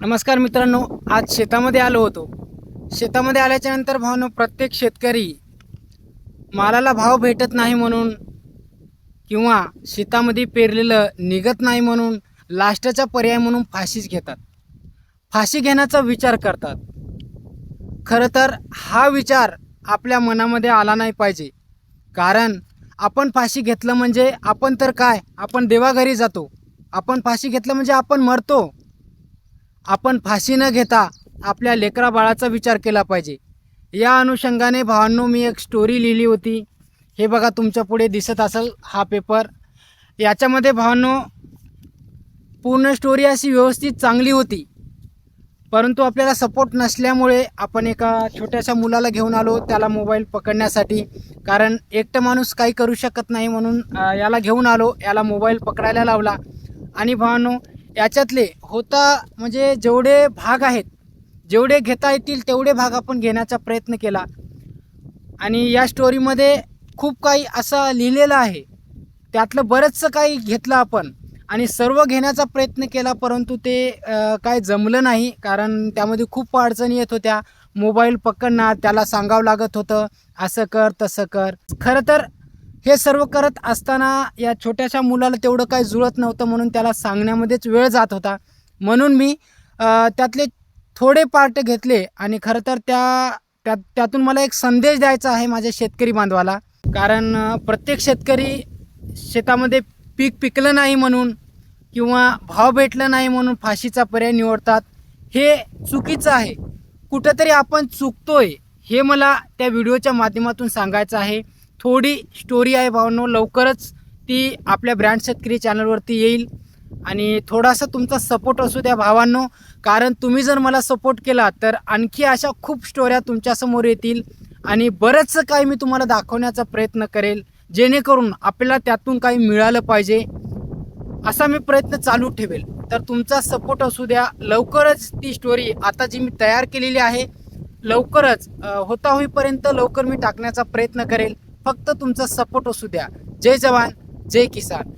नमस्कार मित्रांनो, आज शेतामध्ये आलो होतो. शेतामध्ये आल्याच्या नंतर भावनो प्रत्येक शेतकरी मालाला भाव भेटत नाही म्हणून किंवा शेतामध्ये पेरलेलं निघत नाही म्हणून लास्टचा पर्याय म्हणून फाशीच घेतात. फाशी घेण्याचा विचार करतात. खरं तर हा विचार आपल्या मनामध्ये आला नाही पाहिजे. कारण आपण फाशी घेतलं म्हणजे आपण तर काय, आपण देवाघरी जातो. आपण फाशी घेतलं म्हणजे आपण मरतो. आपण फाशी न घेता आपल्या लेकरा बाळाचा विचार केला पाहिजे. या अनुषंगाने भावांनो मी एक स्टोरी लिहिली होती. हे बघा तुमच्या पुढे दिसत असेल हा पेपर. याच्यामध्ये भावांनो पूर्ण स्टोरी अशी व्यवस्थित चांगली होती, परंतु आपल्याला सपोर्ट नसल्यामुळे आपण एका छोट्याशा मुलाला घेऊन आलो त्याला मोबाईल पकडण्यासाठी. कारण एकटं माणूस काही करू शकत नाही म्हणून याला घेऊन आलो, याला मोबाईल पकडायला लावला. आणि भावांनो याच्यातले होता म्हणजे जेवढे भाग आहेत, जेवढे घेता येतील तेवढे भाग आपण घेण्याचा प्रयत्न केला. आणि या स्टोरीमध्ये खूप काही असं लिहिलेलं आहे, त्यातलं बरंचसं काही घेतलं आपण आणि सर्व घेण्याचा प्रयत्न केला, परंतु ते काय जमलं नाही. कारण त्यामध्ये खूप अडचणी येत होत्या. मोबाईल पकडणार, त्याला सांगावं लागत होतं असं कर तसं कर. खरं तर हे सर्व करत असताना या छोट्याशा मुलाला तेवढं काही जुळत नव्हतं, म्हणून त्याला सांगण्यामध्येच वेळ जात होता. म्हणून मी त्यातले थोडे पार्ट घेतले. आणि खरं तर त्यातून मला एक संदेश द्यायचा आहे माझ्या शेतकरी बांधवाला. कारण प्रत्येक शेतकरी शेतामध्ये पीक पिकलं नाही म्हणून किंवा भाव भेटला नाही म्हणून फाशीचा पर्याय निवडतात. हे चुकीचं आहे. कुठंतरी आपण चुकतोय हे मला त्या व्हिडिओच्या माध्यमातून सांगायचं आहे. थोडी स्टोरी आहे भावांनो, लवकरच ती आपल्या ब्रँड शेतकरी चॅनलवरती येईल. आणि थोडासा तुमचा सपोर्ट असू द्या भावांनो. कारण तुम्ही जर मला सपोर्ट केला तर आणखी अशा खूप स्टोऱ्या तुमच्यासमोर येतील आणि बरंचसं काही मी तुम्हाला दाखवण्याचा प्रयत्न करेल, जेणेकरून आपल्याला त्यातून काही मिळालं पाहिजे असा मी प्रयत्न चालू ठेवेल. तर तुमचा सपोर्ट असू द्या. लवकरच ती स्टोरी आता जी मी तयार केलेली आहे लवकरच होता होईपर्यंत लवकर मी टाकण्याचा प्रयत्न करेल. फक्त तुमचा सपोर्ट असू द्या. जय जवान जय किसान.